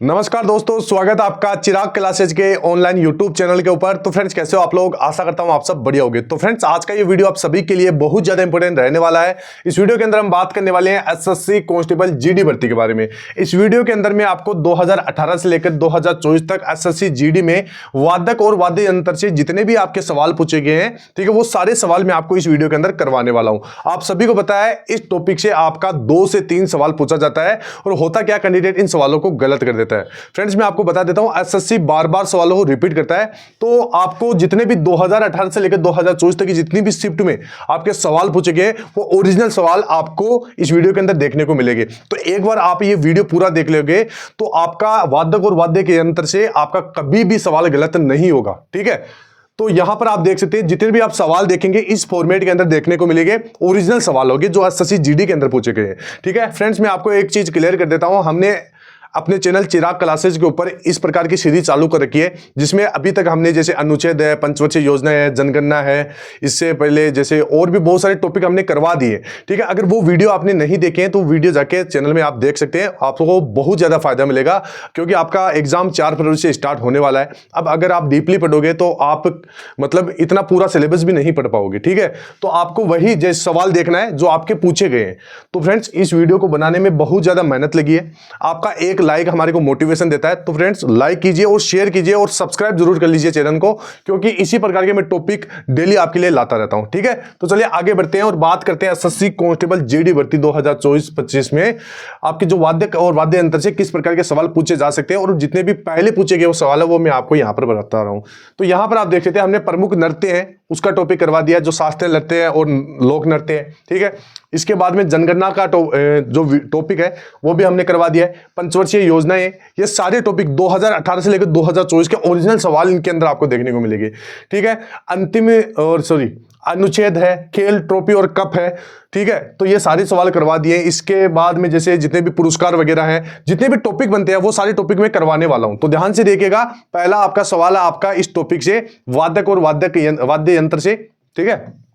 नमस्कार दोस्तों, स्वागत है आपका चिराग क्लासेज के ऑनलाइन यूट्यूब चैनल के ऊपर। तो फ्रेंड्स, कैसे हो आप लोग? आशा करता हूं आप सब बढ़िया होंगे। तो फ्रेंड्स, आज का ये वीडियो आप सभी के लिए बहुत ज्यादा इंपॉर्टेंट रहने वाला है। इस वीडियो के अंदर हम बात करने वाले हैं एसएससी कांस्टेबल जीडी भर्ती के बारे में। इस वीडियो के अंदर मैं आपको 2018 से लेकर 2024 तक एसएससी जीडी में वादक और वाद्य यंत्र से जितने भी आपके सवाल पूछे गए हैं, ठीक है, वो सारे सवाल मैं आपको इस वीडियो के अंदर करवाने वाला हूं। आप सभी को पता है इस टॉपिक से आपका 2 से 3 सवाल पूछा जाता है और होता क्या, कैंडिडेट इन सवालों को गलत कर देता है। फ्रेंड्स, मैं आपको बता देता हूं, एसएससी बार बार सवालों को रिपीट करता है। तो आपको जितने भी 2018 से लेकर 2024 तक की जितनी भी शिफ्ट में आपके सवाल पूछे गए, वो ओरिजिनल सवाल आपको इस वीडियो के अंदर देखने को मिलेंगे। तो एक बार आप ये वीडियो पूरा देख लोगे तो आपका वादक और वाद्य के यंत्र से आपका कभी भी सवाल गलत नहीं होगा, ठीक है। तो यहां पर आप देख सकते हैं जितने भी आप सवाल देखेंगे इस फॉर्मेट के अंदर देखने को मिलेंगे, ओरिजिनल सवाल होंगे जो एसएससी जीडी के अंदर पूछे गए हैं, ठीक है। फ्रेंड्स, मैं आपको एक चीज क्लियर कर देता हूं, हमने अपने चैनल चिराग क्लासेज के ऊपर इस प्रकार की सीरीज चालू कर रखी है, जिसमें अभी तक हमने जैसे अनुच्छेद है, पंचवर्षीय योजना है, जनगणना है, इससे पहले जैसे और भी बहुत सारे टॉपिक हमने करवा दिए, ठीक है। अगर वो वीडियो आपने नहीं देखे हैं तो वीडियो जाके चैनल में आप देख सकते हैं, आपको बहुत ज्यादा फायदा मिलेगा, क्योंकि आपका एग्जाम 4 फरवरी से स्टार्ट होने वाला है। अब अगर आप डीपली पढ़ोगे तो आप मतलब इतना पूरा सिलेबस भी नहीं पढ़ पाओगे, ठीक है। तो आपको वही जैसे सवाल देखना है जो आपके पूछे गए हैं। तो फ्रेंड्स, इस वीडियो को बनाने में बहुत ज्यादा मेहनत लगी है। आपका एक लाइक हमारे को मोटिवेशन देता है। तो फ्रेंड्स, लाइक कीजिए और शेयर कीजिए और सब्सक्राइब जरूर कर लीजिए चैनल को, क्योंकि इसी प्रकार के मैं टॉपिक डेली आपके लिए लाता रहता हूं, ठीक है। तो चलिए आगे बढ़ते हैं और बात करते हैं एसएससी कांस्टेबल जीडी भर्ती 2024-25 में आपके जो वाद्य और वाद्य यंत्र से किस प्रकार के सवाल पूछे जा सकते हैं, और जितने भी पहले पूछे गए वो सवाल है वो मैं आपको यहां पर बता रहा हूं। तो यहां पर आप देख सकते हैं हमने प्रमुख नृत्य है उसका टॉपिक करवा दिया, जो शास्त्रीय नृत्य है और लोक नृत्य है, ठीक है। इसके बाद में जनगणना का जो टॉपिक है वो भी हमने करवा दिया है। पंचवर्षीय योजनाएं, ये सारे टॉपिक 2018 से लेकर 2024 के ओरिजिनल सवाल इनके अंदर आपको देखने को मिलेंगे, ठीक है। अंतिम और अनुच्छेद है, खेल, ट्रॉफी और कप है, ठीक है। तो ये सारे सवाल करवा दिए। इसके बाद में जैसे जितने भी पुरस्कार वगैरह हैं, जितने भी टॉपिक बनते हैं वो सारे टॉपिक में करवाने वाला हूं। तो ध्यान से देखिएगा, पहला आपका सवाल है आपका इस टॉपिक से, वादक और वाद्य यंत्र से, ठीक है।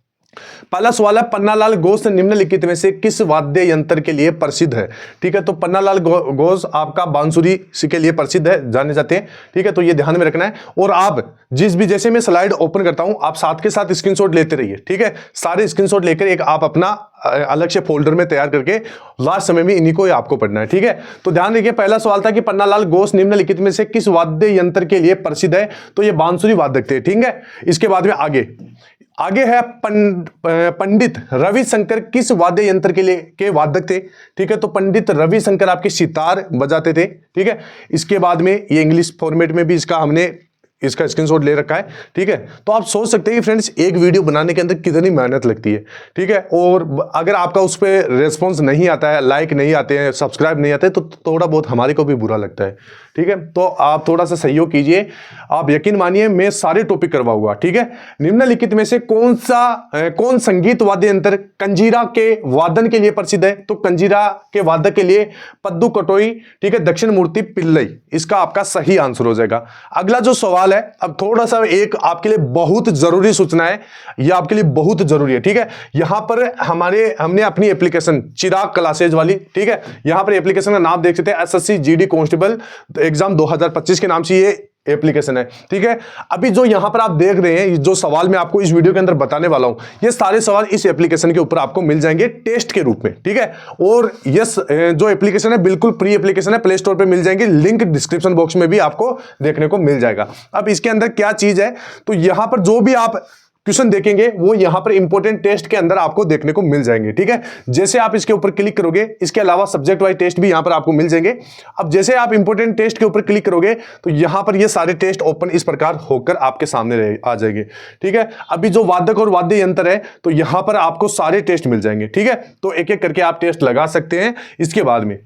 पहला सवाल है, पन्नालाल घोष निम्नलिखित में से किस वाद्य यंत्र के लिए प्रसिद्ध है, ठीक है। तो पन्नालाल घोष आपका बांसुरी के लिए प्रसिद्ध है, जाने जाते हैं, ठीक है। तो ये ध्यान में रखना है। और आप जैसे मैं स्लाइड ओपन करता हूं, आप साथ के साथ स्क्रीनशॉट लेते रहिए, ठीक है। सारे स्क्रीनशॉट लेकर एक आप अपना अलग से फोल्डर में तैयार करके लास्ट समय में इन्हीं को आपको पढ़ना है, ठीक है। तो ध्यान रखिए, पहला सवाल था कि पन्नालाल घोष निम्नलिखित में से किस वाद्य यंत्र के लिए प्रसिद्ध है, तो ये बांसुरी वादक थे, ठीक है। इसके बाद में आगे है पंडित रविशंकर किस वाद्य यंत्र के वादक थे, ठीक है। तो पंडित रविशंकर आपके सितार बजाते थे, ठीक है। इसके बाद में ये इंग्लिश फॉर्मेट में भी इसका स्क्रीनशॉट ले रखा है, ठीक है। तो आप सोच सकते हैं कि फ्रेंड्स एक वीडियो बनाने के अंदर कितनी मेहनत लगती है, ठीक है। और अगर आपका उस पर रेस्पॉन्स नहीं आता है, लाइक नहीं आते हैं, सब्सक्राइब नहीं आते, तो थोड़ा बहुत हमारे को भी बुरा लगता है, ठीक है। तो आप थोड़ा सा सहयोग कीजिए। आप यकीन मानिए मैं सारे टॉपिक करवाऊंगा, ठीक है। निम्नलिखित में से कौन संगीत वाद्य यंत्र कंजीरा के वादन के लिए प्रसिद्ध है, तो कंजीरा के वादक के लिए पद्दू कटोई, ठीक है, दक्षिण मूर्ति पिल्लई, इसका आपका सही आंसर हो जाएगा। अगला जो सवाल है, अब थोड़ा सा एक आपके लिए बहुत जरूरी सूचना है, यह आपके लिए बहुत जरूरी है, ठीक है। यहां पर हमने अपनी एप्लीकेशन चिराग क्लासेज वाली, ठीक है, यहां पर एप्लीकेशन का नाम देख सकते हैं, एसएससी जीडी कांस्टेबल एग्जाम 2025 के नाम से ये एप्लीकेशन है, ठीक है। अभी जो यहां पर आप देख रहे हैं, जो सवाल मैं आपको इस वीडियो के अंदर बताने वाला हूं, ये सारे सवाल इस एप्लीकेशन के ऊपर आपको मिल जाएंगे टेस्ट के रूप में, ठीक है। और ये जो एप्लीकेशन है बिल्कुल फ्री एप्लीकेशन है, प्ले स्टोर पे मिल जाएंगे, लिंक डिस्क्रिप्शन बॉक्स में भी आपको देखने को मिल जाएगा। अब इसके अंदर क्या चीज है, तो यहां पर जो भी आप क्वेश्चन देखेंगे वो यहां पर इंपॉर्टेंट टेस्ट के अंदर आपको देखने को मिल जाएंगे, ठीक है। जैसे आप इसके ऊपर क्लिक करोगे, इसके अलावा सब्जेक्ट वाइज टेस्ट भी यहां पर आपको मिल जाएंगे। अब जैसे आप इंपॉर्टेंट टेस्ट के ऊपर क्लिक करोगे तो यहां पर ये सारे टेस्ट ओपन इस प्रकार होकर आपके सामने आ जाएंगे, ठीक है। अभी जो वादक और वाद्य यंत्र है, तो यहां पर आपको सारे टेस्ट मिल जाएंगे, ठीक है। तो एक एक करके आप टेस्ट लगा सकते हैं। इसके बाद में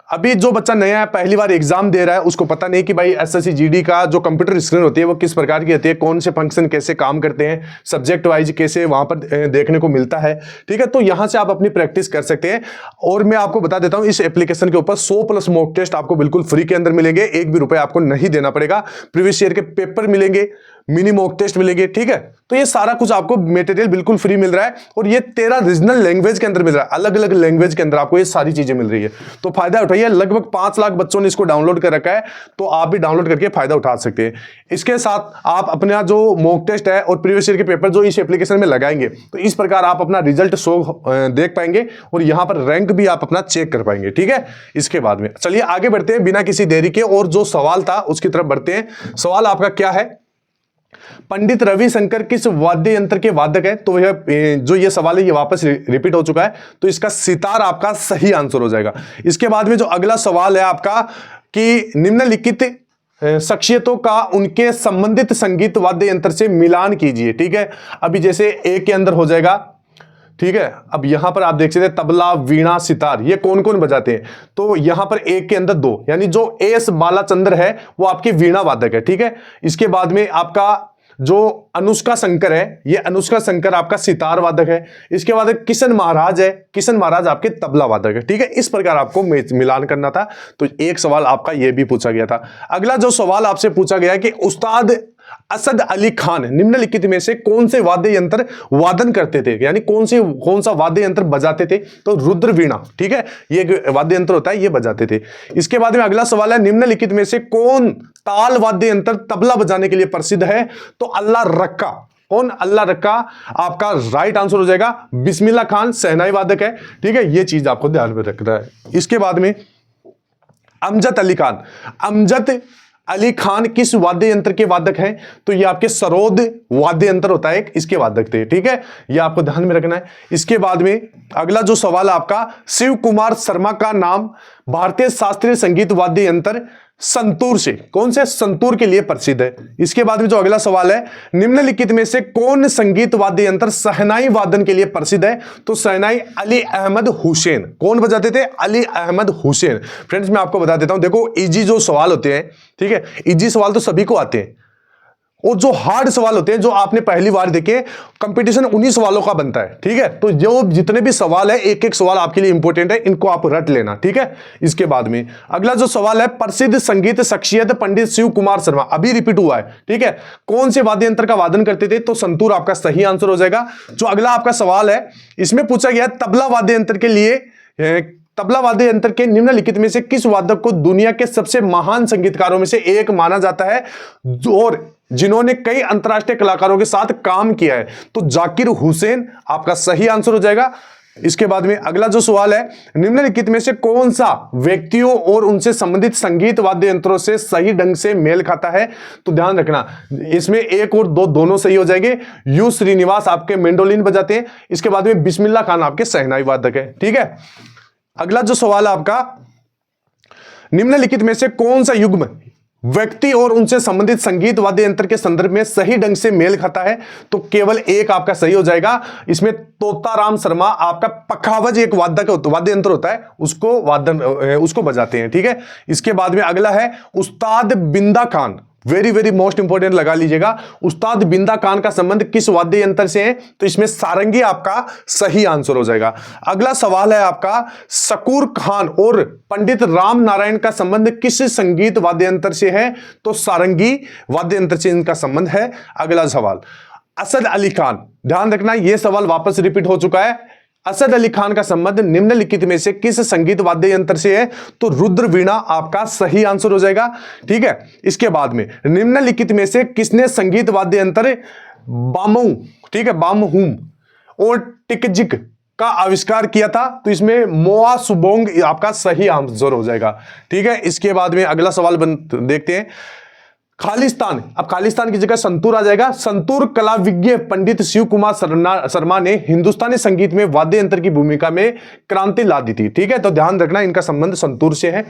अभी जो बच्चा नया है, पहली बार एग्जाम दे रहा है, उसको पता नहीं कि भाई एसएससी जीडी का जो कंप्यूटर स्क्रीन होती है वो किस प्रकार की होती है, कौन से फंक्शन कैसे काम करते हैं, सब्जेक्ट वाइज कैसे वहां पर देखने को मिलता है, ठीक है। तो यहां से आप अपनी प्रैक्टिस कर सकते हैं। और मैं आपको बता देता हूं, इस एप्लीकेशन के ऊपर 100+ मॉक टेस्ट आपको बिल्कुल फ्री के अंदर मिलेंगे, एक भी रुपए आपको नहीं देना पड़ेगा। प्रीवियस ईयर के पेपर मिलेंगे, मिनी मॉक टेस्ट मिलेंगे, ठीक है। तो ये सारा कुछ आपको मटेरियल बिल्कुल फ्री मिल रहा है और ये 13 रीजनल लैंग्वेज के अंदर मिल रहा है, अलग अलग लैंग्वेज के अंदर आपको ये सारी चीजें मिल रही है। तो फायदा उठाइए, लगभग 5 लाख बच्चों ने इसको डाउनलोड कर रखा है, तो आप भी डाउनलोड करके फायदा उठा सकते हैं। इसके साथ आप अपना जो मॉक टेस्ट है और प्रीवियस ईयर के पेपर जो इस एप्लीकेशन में लगाएंगे, तो इस प्रकार आप अपना रिजल्ट शो देख पाएंगे और यहां पर रैंक भी आप अपना चेक कर पाएंगे, ठीक है। इसके बाद में चलिए आगे बढ़ते हैं बिना किसी देरी के, और जो सवाल था उसकी तरफ बढ़ते हैं। सवाल आपका क्या है, पंडित रविशंकर किस वाद्य यंत्र के वादक है? तो यह जो ये सवाल है ये वापस रिपीट हो चुका है, तो इसका सितार आपका सही आंसर हो जाएगा। इसके बाद में जो अगला सवाल है आपका कि निम्नलिखित शख्सियतों का उनके संबंधित संगीत वाद्य यंत्र से मिलान कीजिए, ठीक है। अभी जैसे ए के अंदर हो जाएगा, ठीक है। अब यहां पर आप देख सकते हैं तबला, वीणा, सितार, ये कौन कौन बजाते हैं? तो यहां पर एक के अंदर 2, यानी जो एस बालाचंद्र है वो आपके वीणा वादक है, ठीक है। इसके बाद में आपका जो अनुष्का शंकर है, ये अनुष्का शंकर आपका सितार वादक है। इसके बाद किशन महाराज है, किशन महाराज आपके तबला वादक है, ठीक है। इस प्रकार आपको मिलान करना था, तो एक सवाल आपका ये भी पूछा गया था। अगला जो सवाल आपसे पूछा गया है कि उस्ताद असद अली खान निम्नलिखित में से कौन से वाद्य यंत्र वादन करते थे, यानी कौन सा वाद्य यंत्र बजाते थे? तो रुद्र वीणा, ठीक है, ये वाद्य यंत्र होता है, ये बजाते थे। इसके बाद में अगला सवाल है, निम्नलिखित में से कौन ताल वाद्य यंत्र तबला बजाने के लिए प्रसिद्ध है? तो अल्लाह रक्का। कौन? अल्लाह रक्का आपका राइट आंसर हो जाएगा। बिस्मिल्लाह खान शहनाई वादक है, ठीक है, ये चीज आपको ध्यान में रखना है। इसके बाद में अमजद अली खान, अमजद अली खान किस वाद्य यंत्र के वादक हैं? तो ये आपके सरोद वाद्य यंत्र होता है एक, इसके वादक थे, ठीक है, ये आपको ध्यान में रखना है। इसके बाद में अगला जो सवाल आपका, शिव कुमार शर्मा का नाम भारतीय शास्त्रीय संगीत वाद्य यंत्र संतूर से, कौन से संतूर के लिए प्रसिद्ध है? इसके बाद में जो अगला सवाल है, निम्नलिखित में से कौन संगीत वाद्य यंत्र शहनाई वादन के लिए प्रसिद्ध है? तो शहनाई अली अहमद हुसैन। कौन बजाते थे? अली अहमद हुसैन। फ्रेंड्स मैं आपको बता देता हूं, देखो इजी जो सवाल होते हैं, ठीक है, इजी सवाल तो सभी को आते हैं, और जो हार्ड सवाल होते हैं जो आपने पहली बार देखे, कंपटीशन उन्हीं सवालों का बनता है, ठीक है। तो जो जितने भी सवाल है, एक एक सवाल आपके लिए इंपॉर्टेंट है, इनको आप रट लेना, ठीक है। इसके बाद में अगला जो सवाल है, प्रसिद्ध संगीत शख्सियत पंडित शिव कुमार शर्मा, अभी रिपीट हुआ है, ठीक है, कौन से वाद्य यंत्र का वादन करते थे? तो संतूर आपका सही आंसर हो जाएगा। जो अगला आपका सवाल है, इसमें पूछा गया तबला वाद्य यंत्र के लिए, तबला वाद्य यंत्र के निम्नलिखित में से किस वादक को दुनिया के सबसे महान संगीतकारों में से एक माना जाता है और जिन्होंने कई अंतरराष्ट्रीय कलाकारों के साथ काम किया है? तो जाकिर हुसैन आपका सही आंसर हो जाएगा। इसके बाद में अगला जो सवाल है, निम्नलिखित में से कौन सा व्यक्तियों और उनसे संबंधित संगीत वाद्य यंत्रों से सही ढंग से मेल खाता है? तो ध्यान रखना, इसमें 1 और 2 दोनों सही हो जाएंगे। यू श्रीनिवास आपके मेंडोलिन बजाते हैं। इसके बाद में बिस्मिल्लाह खान आपके शहनाई वादक है, ठीक है। अगला जो सवाल है आपका, निम्नलिखित में से कौन सा युग्म व्यक्ति और उनसे संबंधित संगीत वाद्य यंत्र के संदर्भ में सही ढंग से मेल खाता है? तो केवल एक आपका सही हो जाएगा। इसमें तोताराम शर्मा आपका पखावज एक वाद्य यंत्र होता है, उसको बजाते हैं, ठीक है। इसके बाद में अगला है उस्ताद Binda Khan, very very most important लगा लीजिएगा, उस्ताद बिंदा खान का संबंध किस वाद्य यंत्र से है? तो इसमें सारंगी आपका सही आंसर हो जाएगा। अगला सवाल है आपका, शकूर खान और पंडित राम नारायण का संबंध किस संगीत वाद्य यंत्र से है? तो सारंगी वाद्य यंत्र से इनका संबंध है। अगला सवाल, असद अली खान, ध्यान रखना यह सवाल वापस रिपीट हो चुका है। असद अली खान का संबंध निम्नलिखित में से किस संगीत वाद्य यंत्र से है? तो रुद्र वीणा आपका सही आंसर हो जाएगा, ठीक है। इसके बाद में निम्नलिखित में से किसने संगीत वाद्य यंत्र बामऊ, ठीक है, बामहुम और टिकजिक का आविष्कार किया था? तो इसमें मोआ सुबोंग आपका सही आंसर हो जाएगा, ठीक है। इसके बाद में अगला सवाल देखते हैं, खालिस्तान, अब खालिस्तान की जगह संतूर आ जाएगा। संतूर कलाविज्ञ पंडित शिव कुमार शर्मा ने हिंदुस्तानी संगीत में वाद्य यंत्र की भूमिका में क्रांति ला दी थी, ठीक है। तो ध्यान रखना इनका संबंध संतूर से है,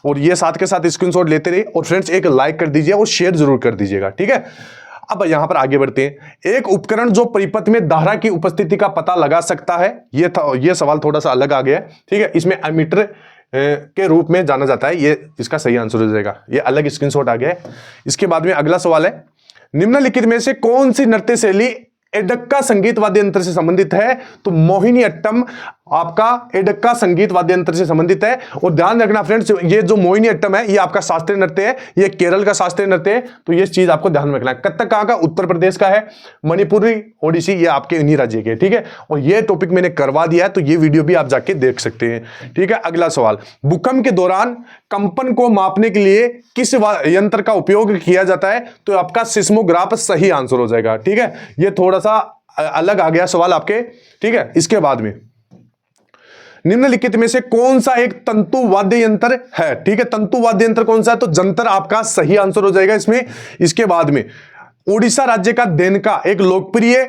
और ये साथ के साथ स्क्रीनशॉट लेते रहिए, और फ्रेंड्स एक लाइक कर दीजिए और शेयर जरूर कर दीजिएगा, ठीक है। अब यहां पर आगे बढ़ते हैं, एक उपकरण जो परिपथ में धारा की उपस्थिति का पता लगा सकता है, ये सवाल थोड़ा सा अलग आ गया, ठीक है। इसमें एमीटर के रूप में जाना जाता है, ये इसका सही आंसर हो जाएगा, ये अलग स्क्रीनशॉट आ गया है। इसके बाद में अगला सवाल है, निम्नलिखित में से कौन सी नृत्य शैली एडक्का संगीत वाद्य यंत्र से संबंधित है? तो मोहिनी अट्टम आपका एडक्का संगीत वाद्य यंत्र से संबंधित है। और ध्यान रखना फ्रेंड्स, ये जो मोहिनीअट्टम है ये आपका शास्त्रीय नृत्य है, ये केरल का शास्त्रीय नृत्य है, तो ये चीज आपको ध्यान में रखना है। कथक कहां का? उत्तर प्रदेश का है। मणिपुरी, ओडिसी ये आपके इन्हीं राज्य के, ठीक है। और ये टॉपिक मैंने करवा दिया है, तो ये वीडियो भी आप जाके देख सकते हैं, ठीक है। अगला सवाल, भूकंप के दौरान कंपन को मापने के लिए किस यंत्र का उपयोग किया जाता है? तो आपका सिस्मोग्राफ सही आंसर हो जाएगा, ठीक है। ये थोड़ा सा अलग आ गया सवाल आपके, ठीक है। इसके बाद में निम्नलिखित में से कौन सा एक तंतु वाद्य यंत्र है? ठीक है, तंतु वाद्य यंत्र कौन सा है? तो जंतर आपका सही आंसर हो जाएगा इसमें। इसके बाद में ओडिशा राज्य का देनका एक लोकप्रिय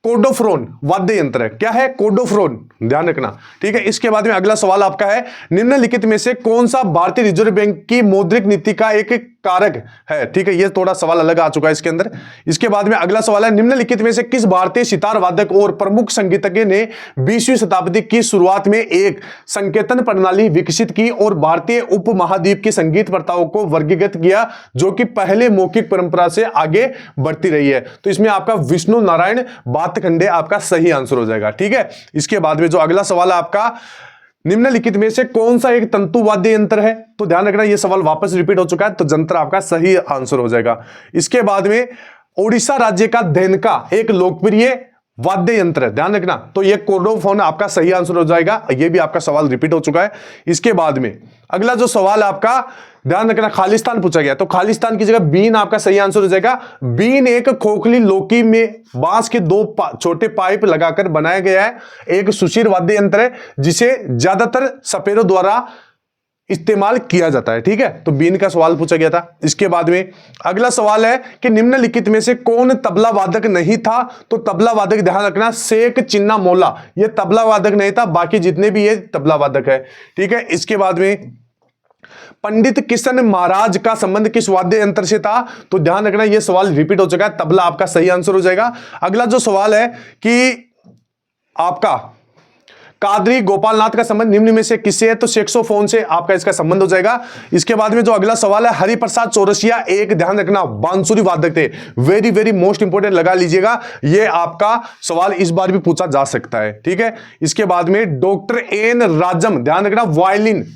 कोडोफ्रोन वाद्य यंत्र है। क्या है? कोडोफ्रोन, ध्यान रखना, ठीक है। इसके बाद में अगला सवाल आपका है, निम्नलिखित में से कौन सा भारतीय रिजर्व बैंक की मौद्रिक नीति का एक कारक है? ठीक है, ये थोड़ा सवाल अलग आ चुका है इसके अंदर। इसके बाद में अगला सवाल है, निम्नलिखित में से किस भारतीय सितार वादक और प्रमुख संगीतज्ञ ने 20वीं शताब्दी की शुरुआत में एक संकेतन प्रणाली विकसित की और भारतीय उपमहाद्वीप की संगीत प्रथाओं को वर्गीकृत किया, जो कि पहले मौखिक परंपरा से आगे बढ़ती रही है? तो इसमें आपका विष्णु नारायण बातखंडे आपका सही आंसर हो जाएगा, ठीक है। इसके बाद में जो अगला सवाल है आपका, निम्नलिखित में से कौन सा एक तंतु वाद्य यंत्र है? तो ध्यान रखना, यह सवाल वापस रिपीट हो चुका है, तो जंतर आपका सही आंसर हो जाएगा। इसके बाद में ओडिशा राज्य का धेनका एक लोकप्रिय वाद्य यंत्र है, ध्यान रखना, तो यह कोडोफोन आपका सही आंसर हो जाएगा। यह भी आपका सवाल रिपीट हो चुका है। इसके बाद में अगला जो सवाल आपका, ध्यान रखना, खालिस्तान पूछा गया, तो खालिस्तान की जगह बीन आपका सही आंसर हो जाएगा। बीन एक खोखली लोकी में बांस के दो छोटे पाइप लगाकर बनाया गया है एक सुशीर वाद्य यंत्र है, जिसे ज्यादातर सपेरों द्वारा इस्तेमाल किया जाता है, ठीक है। तो बीन का सवाल पूछा गया था। इसके बाद में अगला सवाल है कि निम्नलिखित में से कौन तबला वादक नहीं था? तो तबला वादक, ध्यान रखना, शेख चिन्ना मोला ये तबला वादक नहीं था, बाकी जितने भी ये तबला वादक है, ठीक है। इसके बाद में पंडित किशन महाराज का संबंध किस वाद्य यंत्र से था? तो ध्यान रखना, यह सवाल रिपीट हो चुका है, तबला आपका सही आंसर हो जाएगा। अगला जो सवाल है कि आपका कादरी गोपालनाथ का संबंध निम्न में से किससे है? तो सैक्सोफोन से आपका इसका संबंध हो जाएगा। इसके बाद में जो अगला सवाल है, हरिप्रसाद चौरसिया एक, ध्यान रखना, बांसुरी वादक थे। वेरी वेरी मोस्ट इंपोर्टेंट लगा लीजिएगा, ये आपका सवाल इस बार भी पूछा जा सकता है, ठीक है। इसके बाद में डॉक्टर एन राजम, ध्यान रखना,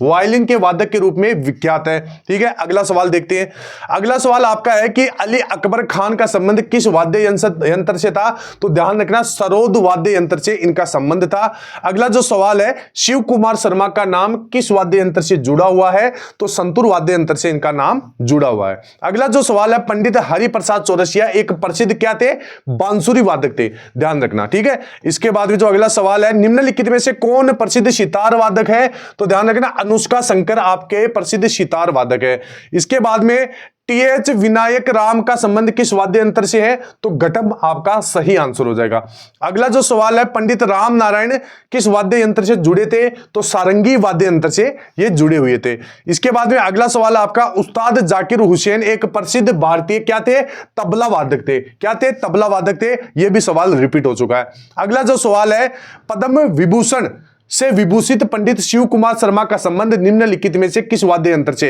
वायलिन के वादक के रूप में विख्यात है, ठीक है। अगला सवाल देखते हैं। अगला सवाल आपका है कि अली अकबर खान का संबंध किस वाद्य यंत्र से था? तो ध्यान रखना, सरोद वाद्य यंत्र से इनका संबंध था। अगला जो सवाल है, शिव कुमार शर्मा का नाम किस वाद्य यंत्र से जुड़ा हुआ है? तो संतूर वाद्य यंत्र से इनका नाम जुड़ा हुआ है। अगला जो सवाल है, पंडित हरिप्रसाद चौरसिया एक प्रसिद्ध क्या थे? बांसुरी वादक थे, ध्यान रखना, ठीक है। इसके बाद में जो अगला सवाल है, निम्नलिखित में से कौन प्रसिद्ध सितार वादक है? तो ध्यान रखना, अनुष्का शंकर आपके प्रसिद्ध सितार वादक है। इसके बाद में टीएच विनायक राम का संबंध किस वाद्य यंत्र से है? तो घटम आपका सही आंसर हो जाएगा। अगला जो सवाल है, पंडित राम नारायण किस वाद्य यंत्र से जुड़े थे? तो सारंगी वाद्य यंत्र से ये जुड़े हुए थे। इसके बाद में अगला सवाल आपका, उस्ताद जाकिर हुसैन एक प्रसिद्ध भारतीय क्या थे? तबला वादक थे। क्या थे? तबला वादक थे। यह भी सवाल रिपीट हो चुका है। अगला जो सवाल है, पद्म विभूषण से विभूषित पंडित शिव कुमार शर्मा का संबंध निम्नलिखित में से किस वाद्य यंत्र से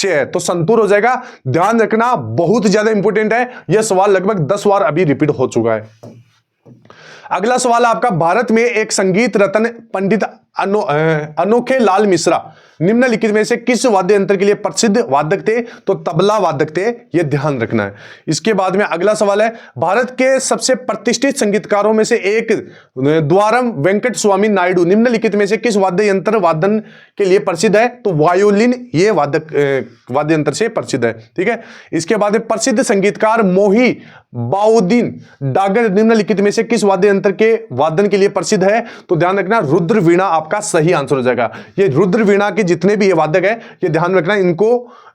है? तो संतूर हो जाएगा। ध्यान रखना, बहुत ज्यादा इंपॉर्टेंट है, यह सवाल लगभग 10 बार अभी रिपीट हो चुका है। अगला सवाल आपका, भारत में एक संगीत रत्न पंडित अनोखे लाल मिश्रा निम्नलिखित में से किस वाद्य यंत्र के लिए प्रसिद्ध वादक थे? तो तबला वादक थे, यह ध्यान रखना है। इसके बाद में अगला सवाल है, भारत के सबसे प्रतिष्ठित संगीतकारों में से एक द्वारम वेंकट स्वामी नायडू निम्नलिखित में से किस वाद्य यंत्र वादन के लिए प्रसिद्ध है? तो वायोलिन ये वाद्य यंत्र से प्रसिद्ध है, ठीक है। इसके बाद में प्रसिद्ध संगीतकार मोही बाउद्दीन डागर निम्नलिखित में से किस वाद्य यंत्र के वादन के लिए प्रसिद्ध है? तो ध्यान रखना, रुद्र वीणा आपका सही आंसर हो जाएगा। ये रुद्र वीणा के जितने भी ये वादक है, ये ध्यान रखना, इनको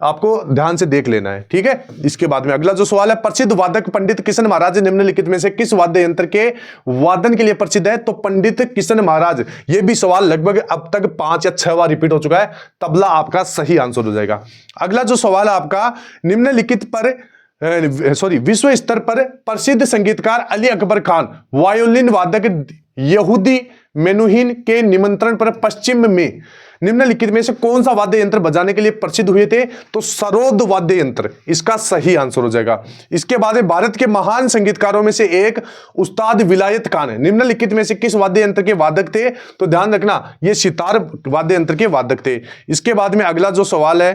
आपको ध्यान से देख लेना है, ठीक है। इसके बाद में अगला जो सवाल है, प्रसिद्ध वादक पंडित किशन महाराज निम्नलिखित में से किस वाद्य यंत्र के वादन के लिए प्रसिद्ध है? तो पंडित किशन महाराज। ये भी सवाल लगभग अब तक 5 या 6 बार रिपीट हो चुका है। तबला आपका सही आंसर हो जाएगा। अगला जो सवाल है आपका, निम्नलिखित पर विश्व स्तर पर प्रसिद्ध संगीतकार अली अकबर खान वायोलिन वादक यहूदी मेनुहिन के निमंत्रण पर पश्चिम में निम्नलिखित में से कौन सा वाद्य यंत्र बजाने के लिए प्रसिद्ध हुए थे? तो सरोद वाद्य यंत्र इसका सही आंसर हो जाएगा। इसके बाद भारत के महान संगीतकारों में से एक उस्ताद विलायत खान है, निम्नलिखित में से किस वाद्य यंत्र के वादक थे? तो ध्यान रखना ये सितार वाद्य यंत्र के वादक थे। इसके बाद में अगला जो सवाल है,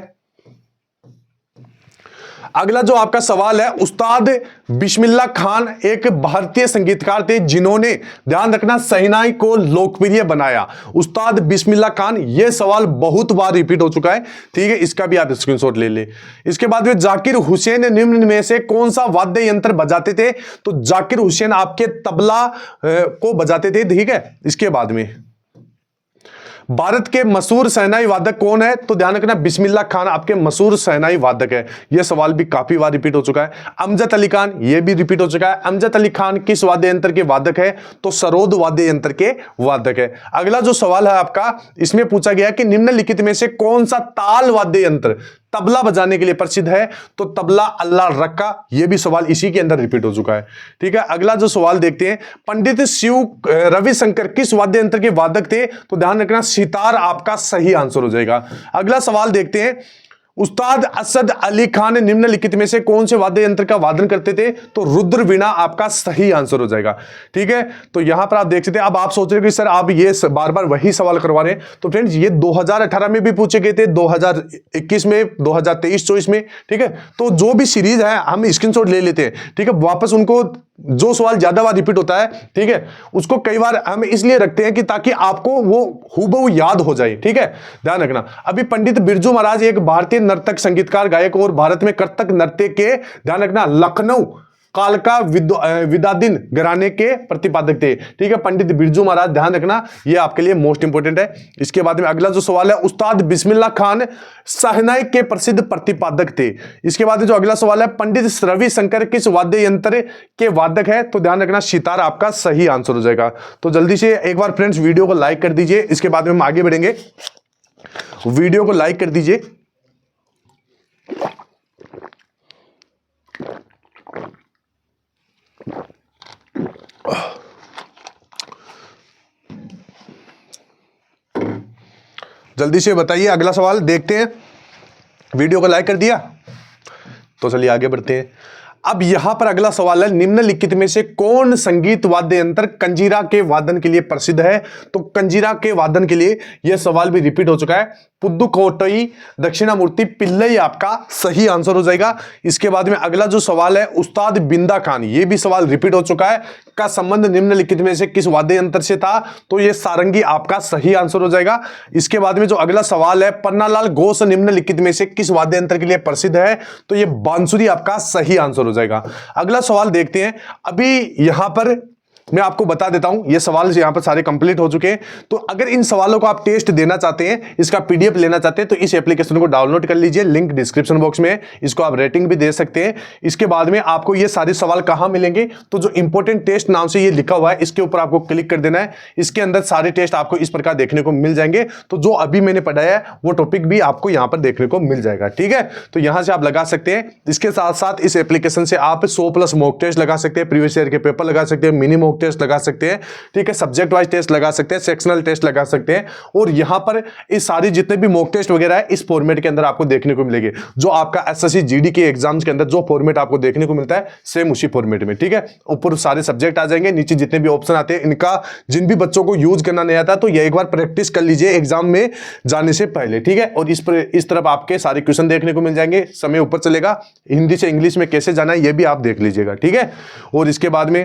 अगला जो आपका सवाल है, उस्ताद बिस्मिल्लाह खान एक भारतीय संगीतकार थे जिन्होंने, ध्यान रखना, शहनाई को लोकप्रिय बनाया। उस्ताद बिस्मिल्लाह खान, यह सवाल बहुत बार रिपीट हो चुका है, ठीक है, इसका भी आप स्क्रीनशॉट ले ले। इसके बाद में जाकिर हुसैन निम्न में से कौन सा वाद्य यंत्र बजाते थे? तो जाकिर हुसैन आपके तबला को बजाते थे, ठीक है। इसके बाद में भारत के मशहूर शहनाई वादक कौन है? तो ध्यान रखना बिस्मिल्लाह खान आपके मशहूर शहनाई वादक है। यह सवाल भी काफी बार रिपीट हो चुका है। अमजद अली खान, यह भी रिपीट हो चुका है। अमजद अली खान किस वाद्य यंत्र के वादक है? तो सरोद वाद्य यंत्र के वादक है। अगला जो सवाल है आपका, इसमें पूछा गया कि निम्नलिखित में से कौन सा ताल वाद्य यंत्र तबला बजाने के लिए प्रसिद्ध है? तो तबला अल्लाह रक्का, यह भी सवाल इसी के अंदर रिपीट हो चुका है, ठीक है। अगला जो सवाल देखते हैं, पंडित शिव रविशंकर किस वाद्य यंत्र के वादक थे? तो ध्यान रखना सितार आपका सही आंसर हो जाएगा। अगला सवाल देखते हैं, उस्ताद असद अली खान निम्नलिखित में से कौन से वाद्य यंत्र का वादन करते थे? तो रुद्र वीणा आपका सही आंसर हो जाएगा, ठीक है। तो यहां पर आप देख सकते हैं। अब आप सोच रहे हो कि सर आप ये बार बार वही सवाल करवा रहे हैं, तो फ्रेंड्स ये 2018 में भी पूछे गए थे, 2021 में, 2023-24 में, ठीक है। तो जो भी सीरीज है हम स्क्रीनशॉट ले लेते हैं, ठीक है। वापस उनको जो सवाल ज्यादा बार रिपीट होता है, ठीक है, उसको कई बार हम इसलिए रखते हैं कि ताकि आपको वो हूबहू याद हो जाए, ठीक है, ध्यान रखना। अभी पंडित बिरजू महाराज एक भारतीय नर्तक, संगीतकार, गायक और भारत में कथक नृत्य के, ध्यान रखना, लखनऊ कालका विद्याधीन घराने के प्रतिपादक थे, ठीक है, पंडित बिरजू महाराज, ध्यान रखना, ये आपके लिए मोस्ट इंपोर्टेंट है। इसके बाद में अगला जो सवाल है, उस्ताद बिस्मिल्लाह खान शहनाई के प्रसिद्ध प्रतिपादक थे। इसके बाद जो अगला सवाल है, पंडित रविशंकर किस वाद्य यंत्र के वादक है? तो ध्यान रखना सितार आपका सही आंसर हो जाएगा। तो जल्दी से एक बार फ्रेंड्स वीडियो को लाइक कर दीजिए। इसके बाद में हम आगे बढ़ेंगे, वीडियो को लाइक कर दीजिए। जल्दी से बताइए, अगला सवाल देखते हैं। वीडियो को लाइक कर दिया? तो चलिए आगे बढ़ते हैं। अब यहां पर अगला सवाल है, निम्नलिखित में से कौन संगीत वाद्य यंत्र कंजीरा के वादन के लिए प्रसिद्ध है? तो कंजीरा के वादन के लिए यह सवाल भी रिपीट हो चुका है। पुदुकोट्टई दक्षिणामूर्ति पिल्लई आपका सही आंसर हो जाएगा। इसके बाद में अगला जो सवाल है, उस्ताद बिंदा खान, यह भी सवाल रिपीट हो चुका है, का संबंध निम्नलिखित में से किस वाद्य यंत्र से था? तो यह सारंगी आपका सही आंसर हो जाएगा। इसके बाद में जो अगला सवाल है, पन्नालाल घोष निम्नलिखित में से किस वाद्य यंत्र के लिए प्रसिद्ध है? तो यह बांसुरी आपका सही आंसर हो जाएगा। अगला सवाल देखते हैं। अभी यहां पर मैं आपको बता देता हूं, ये सवाल यहां पर सारे कंप्लीट हो चुके हैं। तो अगर इन सवालों को आप टेस्ट देना चाहते हैं, इसका पीडीएफ लेना चाहते हैं, तो इस एप्लीकेशन को डाउनलोड कर लीजिए, लिंक डिस्क्रिप्शन बॉक्स में है। इसको आप रेटिंग भी दे सकते हैं। इसके बाद में आपको ये सारे सवाल कहां मिलेंगे? तो जो इंपॉर्टेंट टेस्ट नाम से ये लिखा हुआ है, इसके ऊपर आपको क्लिक कर देना है। इसके अंदर सारे टेस्ट आपको इस प्रकार देखने को मिल जाएंगे। तो जो अभी मैंने पढ़ाया है वो टॉपिक भी आपको यहां पर देखने को मिल जाएगा, ठीक है। तो यहां से आप लगा सकते हैं। इसके साथ साथ इस एप्लीकेशन से आप 100+ मॉक टेस्ट लगा सकते हैं, प्रीवियस ईयर के पेपर लगा सकते हैं, मिनी मॉक टेस्ट लगा सकते हैं, ठीक है, सब्जेक्ट वाइज टेस्ट लगा सकते हैं, सेक्शनल टेस्ट लगा सकते हैं। और यहां पर इस सारी जितने भी मॉक टेस्ट वगैरह है, इस फॉर्मेट के अंदर आपको देखने को मिलेंगे। जो आपका एसएससी जीडी के एग्जाम्स के अंदर जो फॉर्मेट आपको देखने को मिलता है, सेम उसी फॉर्मेट में, ठीक है। ऊपर सारे सब्जेक्ट आ जाएंगे, नीचे जितने भी ऑप्शन आते हैं, इनका जिन भी बच्चों को यूज करना नहीं आता, तो ये एक बार प्रैक्टिस कर लीजिए एग्जाम में जाने से पहले, ठीक है। और इस तरफ आपके सारे क्वेश्चन देखने को मिल जाएंगे, समय ऊपर चलेगा। हिंदी से इंग्लिश में कैसे जाना है ये भी आप देख लीजिएगा, ठीक है। और इसके बाद में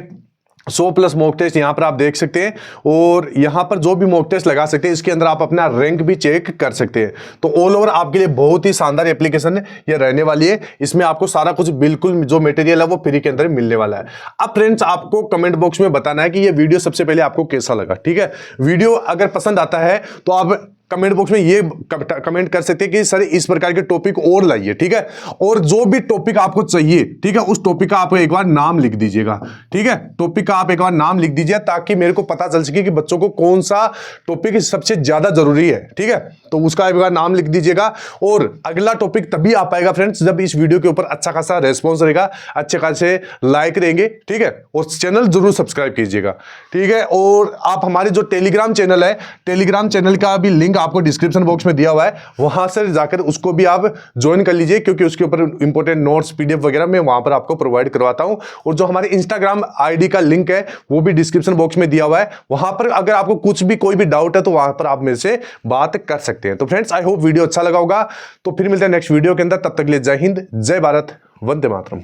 100+ मॉक टेस्ट यहां पर आप देख सकते हैं। और यहां पर जो भी मॉक टेस्ट लगा सकते हैं, इसके अंदर आप अपना रैंक भी चेक कर सकते हैं। तो ऑल ओवर आपके लिए बहुत ही शानदार एप्लीकेशन ये रहने वाली है। इसमें आपको सारा कुछ बिल्कुल जो मटेरियल है वो फ्री के अंदर मिलने वाला है। अब फ्रेंड्स आपको कमेंट बॉक्स में बताना है कि ये वीडियो सबसे पहले आपको कैसा लगा, ठीक है। वीडियो अगर पसंद आता है तो आप कमेंट बॉक्स में ये कमेंट कर सकते हैं कि सर इस प्रकार के टॉपिक और लाइए, ठीक है। और जो भी टॉपिक आपको चाहिए, ठीक है, उस टॉपिक का आप एक बार नाम लिख दीजिएगा, ठीक है। टॉपिक का आप एक बार नाम लिख दीजिए ताकि मेरे को पता चल सके कि बच्चों को कौन सा टॉपिक सबसे ज्यादा जरूरी है, ठीक है। तो उसका एक बार नाम लिख दीजिएगा। और अगला टॉपिक तभी आ पाएगा फ्रेंड्स जब इस वीडियो के ऊपर अच्छा खासा रेस्पॉन्स रहेगा, अच्छे खासे लाइक रहेंगे, ठीक है। और चैनल जरूर सब्सक्राइब कीजिएगा, ठीक है। और आप हमारे जो टेलीग्राम चैनल है, टेलीग्राम चैनल का भी लिंक लिंक आपको डिस्क्रिप्शन बॉक्स में दिया हुआ है, वहां से जाकर उसको भी आप ज्वाइन कर लीजिए, क्योंकि उसके ऊपर इंपॉर्टेंट नोट्स पीडीएफ वगैरह मैं वहां पर आपको प्रोवाइड करवाता हूं। और जो हमारे इंस्टाग्राम आईडी का लिंक है वो भी डिस्क्रिप्शन बॉक्स में दिया हुआ है, वहां पर अगर आपको कुछ भी कोई भी डाउट है तो वहां पर आप मेरे से बात कर सकते हैं। तो फ्रेंड्स आई होप वीडियो अच्छा लगा होगा। तो फिर मिलते हैं नेक्स्ट वीडियो के अंदर, तब तक के लिए जय हिंद, जय भारत, वंदे मातरम।